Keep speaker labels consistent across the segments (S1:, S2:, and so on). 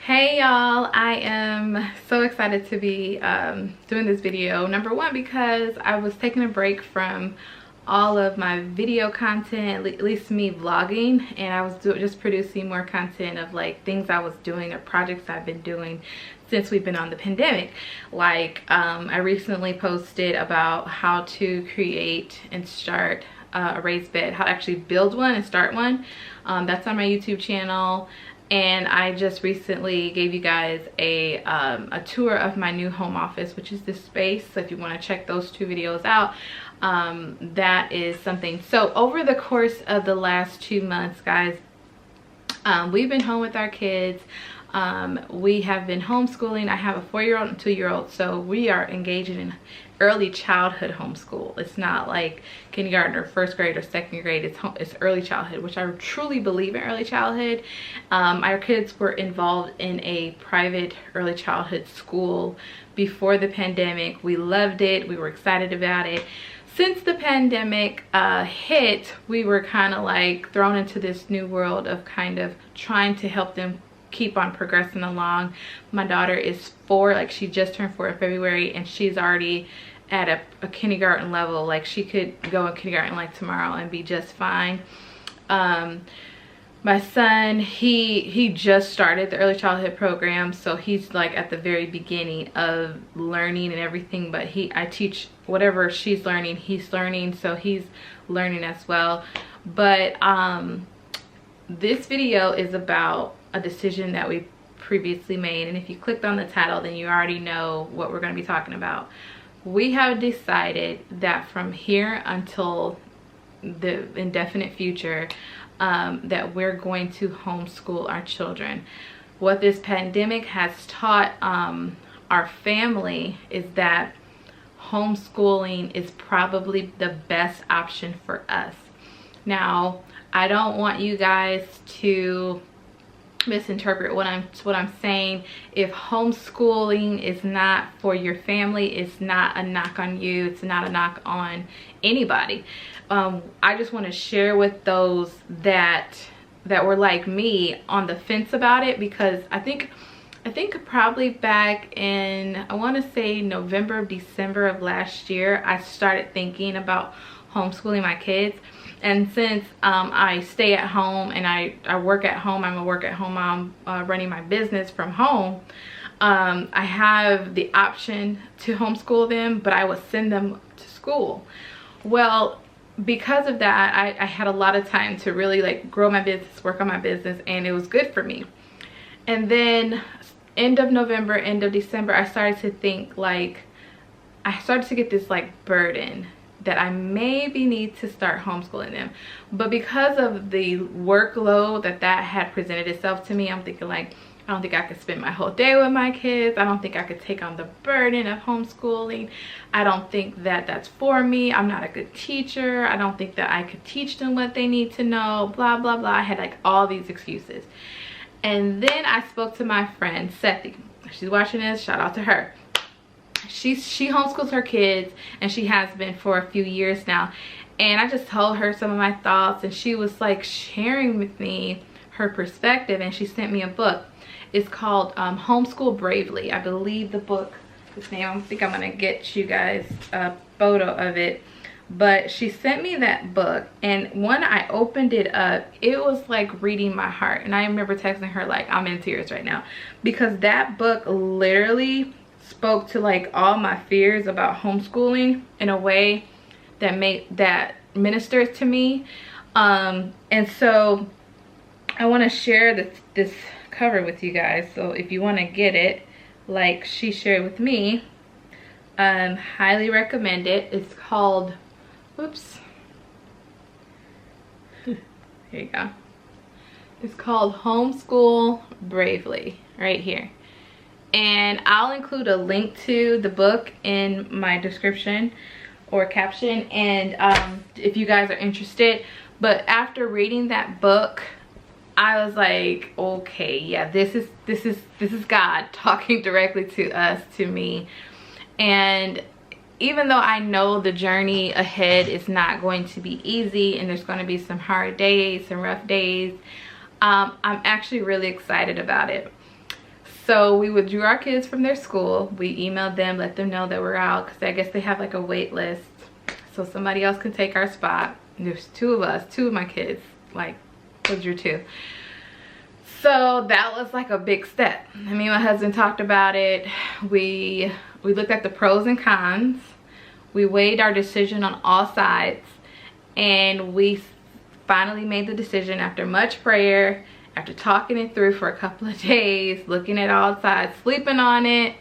S1: Hey y'all, I am so excited to be doing this video. Number one, because I was taking a break from all of my video content, at least me vlogging, and I was just producing more content of like things I was doing or projects I've been doing since we've been on the pandemic. Like I recently posted about how to create and start a raised bed, how to actually build one and start one. That's on my YouTube channel. And I just recently gave you guys a tour of my new home office, which is this space. So if you want to check those two videos out, that is something. So over the course of the last 2 months, guys, we've been home with our kids. We have been homeschooling. I have a 4-year-old and 2-year-old, so we are engaging in early childhood homeschool. It's not like kindergarten or first grade or second grade. It's early childhood, which I truly believe in early childhood. Our kids were involved in a private early childhood school before the pandemic. We loved it. We were excited about it. Since the pandemic hit, we were kind of like thrown into this new world of kind of trying to help them keep on progressing along. My daughter is 4, like she just turned 4 in February, and she's already at a kindergarten level. Like she could go in kindergarten like tomorrow and be just fine. My son, he just started the early childhood program, so he's like at the very beginning of learning and everything, but I teach whatever she's learning, he's learning, so he's learning as well. But this video is about a decision that we previously made, and if you clicked on the title, then you already know what we're going to be talking about. We have decided that from here until the indefinite future, that we're going to homeschool our children. What this pandemic has taught our family is that homeschooling is probably the best option for us. Now, I don't want you guys to misinterpret what I'm saying. If homeschooling is not for your family, it's not a knock on you, it's not a knock on anybody. I just want to share with those that were like me on the fence about it, because I think probably back in, I want to say November, December of last year, I started thinking about homeschooling my kids. And since I stay at home and I work at home, I'm a work at home mom, running my business from home, I have the option to homeschool them, but I would send them to school. Well, because of that, I had a lot of time to really like grow my business, work on my business, and it was good for me. And then end of November, end of December, I started to think like, I started to get this like burden that I maybe need to start homeschooling them. But because of the workload that had presented itself to me, I'm thinking like, I don't think I could spend my whole day with my kids. I don't think I could take on the burden of homeschooling. I don't think that that's for me. I'm not a good teacher. I don't think that I could teach them what they need to know, blah, blah, blah. I had like all these excuses. And then I spoke to my friend, Sethi. She's watching this, shout out to her. She homeschools her kids, and she has been for a few years now. And I just told her some of my thoughts, and she was like sharing with me her perspective, and she sent me a book. It's called Homeschool Bravely. I believe the book, this name, I think I'm gonna get you guys a photo of it. But she sent me that book, and when I opened it up, it was like reading my heart. And I remember texting her like, I'm in tears right now, because that book literally spoke to like all my fears about homeschooling in a way that ministers to me. And so I want to share this cover with you guys. So if you want to get it like she shared with me, highly recommend it. It's called, whoops, here you go. It's called Homeschool Bravely, right here. And I'll include a link to the book in my description or caption, and if you guys are interested. But after reading that book, I was like, okay, yeah, this is God talking directly to us, to me. And even though I know the journey ahead is not going to be easy, and there's going to be some hard days, some rough days, I'm actually really excited about it. So we withdrew our kids from their school. We emailed them, let them know that we're out, because I guess they have like a wait list, so somebody else can take our spot. And there's two of us, two of my kids, like withdrew too. So that was like a big step. I mean, my husband talked about it. We looked at the pros and cons. We weighed our decision on all sides, and we finally made the decision after much prayer, after talking it through for a couple of days, looking at all sides, sleeping on it,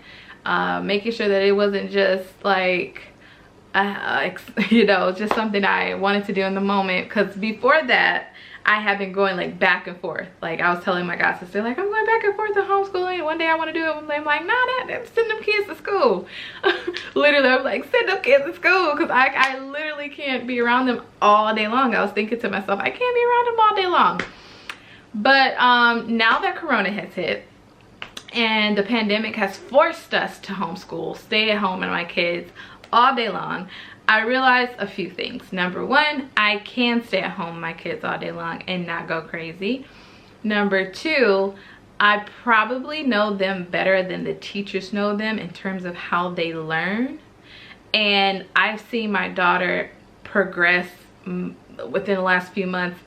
S1: making sure that it wasn't just like, you know, just something I wanted to do in the moment. Because before that, I have been going like back and forth. Like I was telling my god sister, like, I'm going back and forth to homeschooling. One day I want to do it. I'm like, nah, send them kids to school. Literally, I'm like, send them kids to school, because I literally can't be around them all day long. I was thinking to myself, I can't be around them all day long. But now that Corona has hit and the pandemic has forced us to homeschool, stay at home with my kids all day long, I realized a few things. Number one, I can stay at home with my kids all day long and not go crazy. Number two, I probably know them better than the teachers know them in terms of how they learn. And I've seen my daughter progress within the last few months,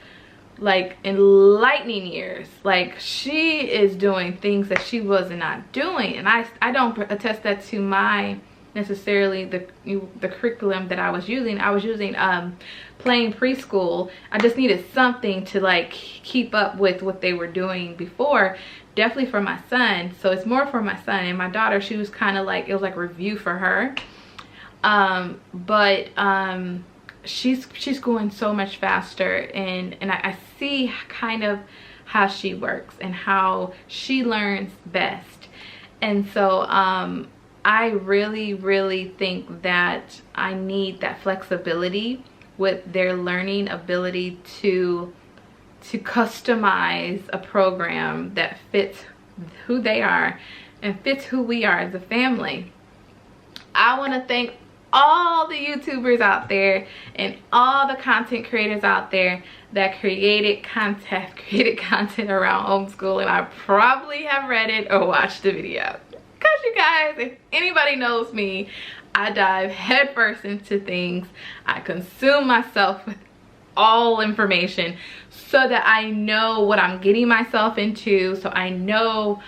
S1: like in lightning years. Like she is doing things that she was not doing. And I don't attest that to my necessarily the curriculum that I was using. I was using plain preschool. I just needed something to like keep up with what they were doing before, definitely for my son. So it's more for my son. And my daughter, she was kind of like, it was like review for her. She's going so much faster, and I see kind of how she works and how she learns best. And so I really think that I need that flexibility with their learning ability to customize a program that fits who they are and fits who we are as a family. I want to thank all the YouTubers out there and all the content creators out there that created content around homeschooling. I probably have read it or watched the video. Because you guys, if anybody knows me, I dive headfirst into things. I consume myself with all information so that I know what I'm getting myself into, so I know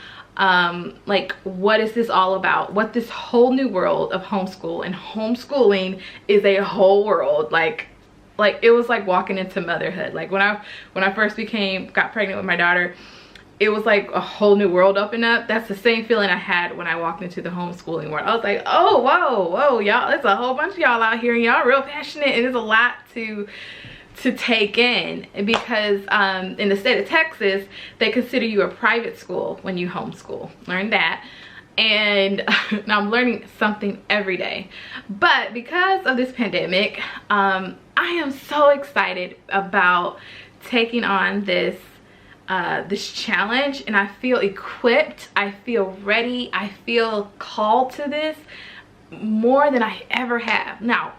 S1: like what is this all about, what this whole new world of homeschool, and homeschooling is a whole world. Like it was like walking into motherhood. Like when I first got pregnant with my daughter, it was like a whole new world opened up. That's the same feeling I had when I walked into the homeschooling world. I was like, oh, whoa, y'all, there's a whole bunch of y'all out here and y'all real passionate, and there's a lot to take in, because in the state of Texas, they consider you a private school when you homeschool. Learn that. And now I'm learning something every day. But because of this pandemic, I am so excited about taking on this challenge, and I feel equipped, I feel ready, I feel called to this more than I ever have. Now,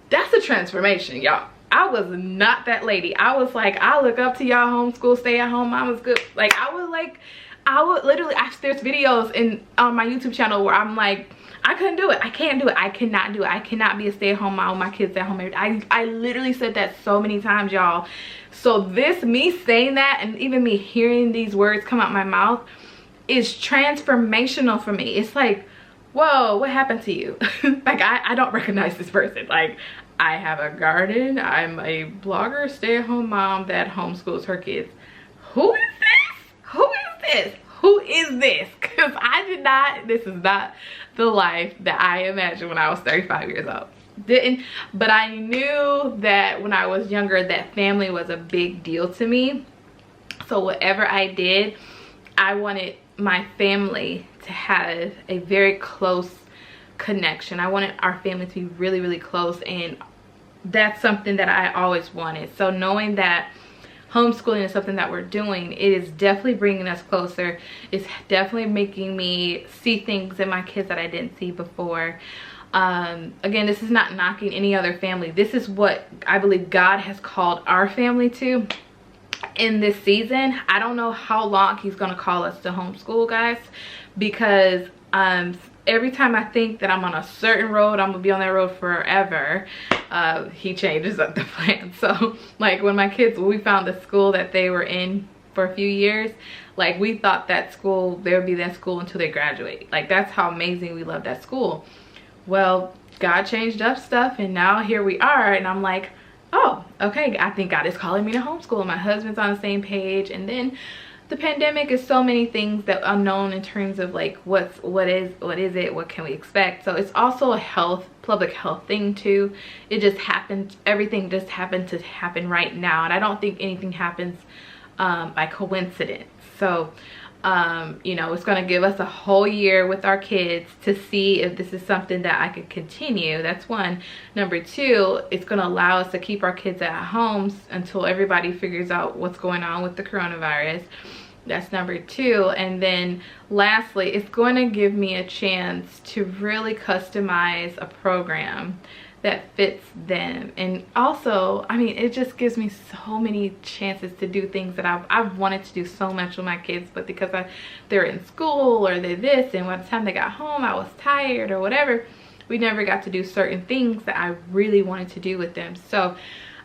S1: that's a transformation, y'all. I was not that lady. I was like, I look up to y'all homeschool, stay at home mama's good. Like I would literally, there's videos on my YouTube channel where I'm like, I couldn't do it. I can't do it. I cannot do it. I cannot be a stay-at-home mom with my kids at home. I literally said that so many times, y'all. So me saying that, and even me hearing these words come out my mouth, is transformational for me. It's like, whoa, what happened to you? Like I don't recognize this person. Like I have a garden. I'm a blogger, stay-at-home mom that homeschools her kids. Who is this? Who is this? Who is this? Because this is not the life that I imagined when I was 35 years old. But I knew that when I was younger, that family was a big deal to me. So whatever I did, I wanted my family to have a very close connection. I wanted our family to be really close, and that's something that I always wanted. So knowing that homeschooling is something that we're doing, it is definitely bringing us closer. It's definitely making me see things in my kids that I didn't see before. Again, this is not knocking any other family. This is what I believe God has called our family to. in this season. I don't know how long he's gonna call us to homeschool, guys, because every time I think that I'm on a certain road, I'm gonna be on that road forever, he changes up the plan. So like when my kids, we found the school that they were in for a few years, like we thought that school, they would be that school until they graduate. Like that's how amazing we love that school. Well, God changed up stuff and now here we are, and I'm like, oh, okay, I think God is calling me to homeschool. My husband's on the same page. And then the pandemic is so many things that unknown in terms of like what is it, what can we expect. So it's also a public health thing too. It just happened, everything just happened to happen right now, and I don't think anything happens by coincidence. So you know, it's going to give us a whole year with our kids to see if this is something that I could continue. That's one. Number two, it's going to allow us to keep our kids at homes until everybody figures out what's going on with the coronavirus. That's number two. And then lastly, it's going to give me a chance to really customize a program that fits them. And also, I mean, it just gives me so many chances to do things that I've wanted to do so much with my kids, but because they're in school or they're this, and by the time they got home I was tired or whatever, we never got to do certain things that I really wanted to do with them. So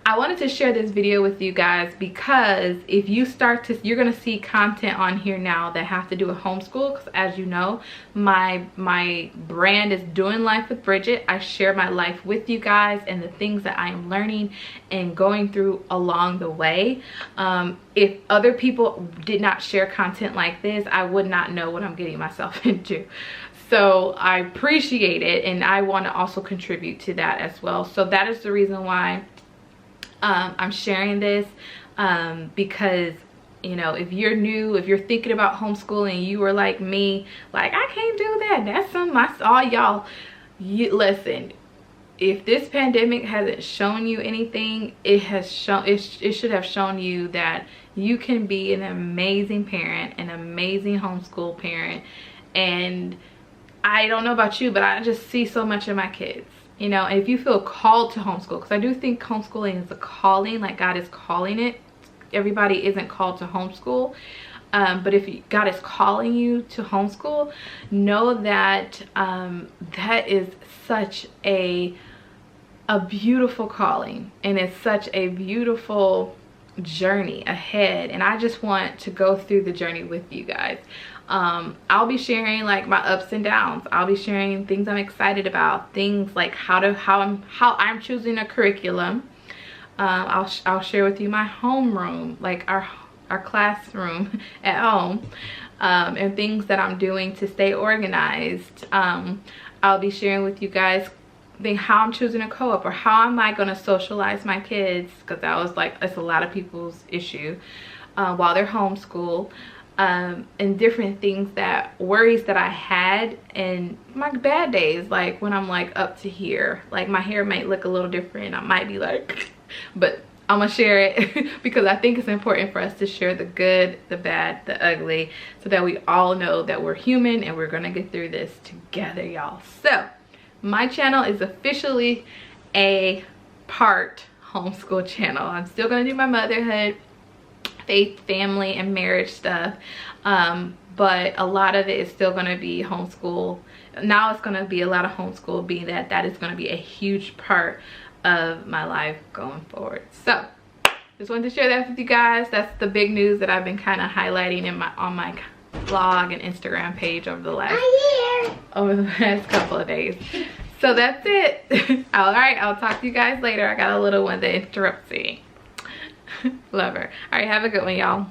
S1: I wanted to share this video with you guys because if you start to, you're gonna see content on here now that have to do with homeschool, because as you know, my brand is Doing Life with Bridget. I share my life with you guys and the things that I am learning and going through along the way. If other people did not share content like this, I would not know what I'm getting myself into. So I appreciate it, and I want to also contribute to that as well. So that is the reason why I'm sharing this, because, you know, if you're new, if you're thinking about homeschooling, you were like me, like, I can't do that. That's something I saw y'all. Listen, if this pandemic hasn't shown you anything, it has shown, it should have shown you that you can be an amazing parent, an amazing homeschool parent. And I don't know about you, but I just see so much in my kids. You know, if you feel called to homeschool, because I do think homeschooling is a calling, like God is calling it. Everybody isn't called to homeschool, but if God is calling you to homeschool, know that that is such a beautiful calling, and it's such a beautiful journey ahead. And I just want to go through the journey with you guys. I'll be sharing like my ups and downs. I'll be sharing things I'm excited about, things like how I'm choosing a curriculum. I'll share with you my homeroom, like our classroom at home, and things that I'm doing to stay organized. I'll be sharing with you guys how I'm choosing a co-op, or how am I going to socialize my kids, because that was like, it's a lot of people's issue while they're homeschooled. And different things, that worries that I had, and my bad days, like when I'm like up to here, like my hair might look a little different, I might be like, but I'm gonna share it because I think it's important for us to share the good, the bad, the ugly, so that we all know that we're human and we're gonna get through this together, y'all. So my channel is officially a part homeschool channel. I'm still gonna do my motherhood, faith, family, and marriage stuff, but a lot of it is still going to be homeschool. Now it's going to be a lot of homeschool, being that is going to be a huge part of my life going forward. So just wanted to share that with you guys. That's the big news that I've been kind of highlighting in on my blog and Instagram page over the last couple of days. So that's it. All right, I'll talk to you guys later. I got a little one that interrupts me. Love her. All right, have a good one, y'all.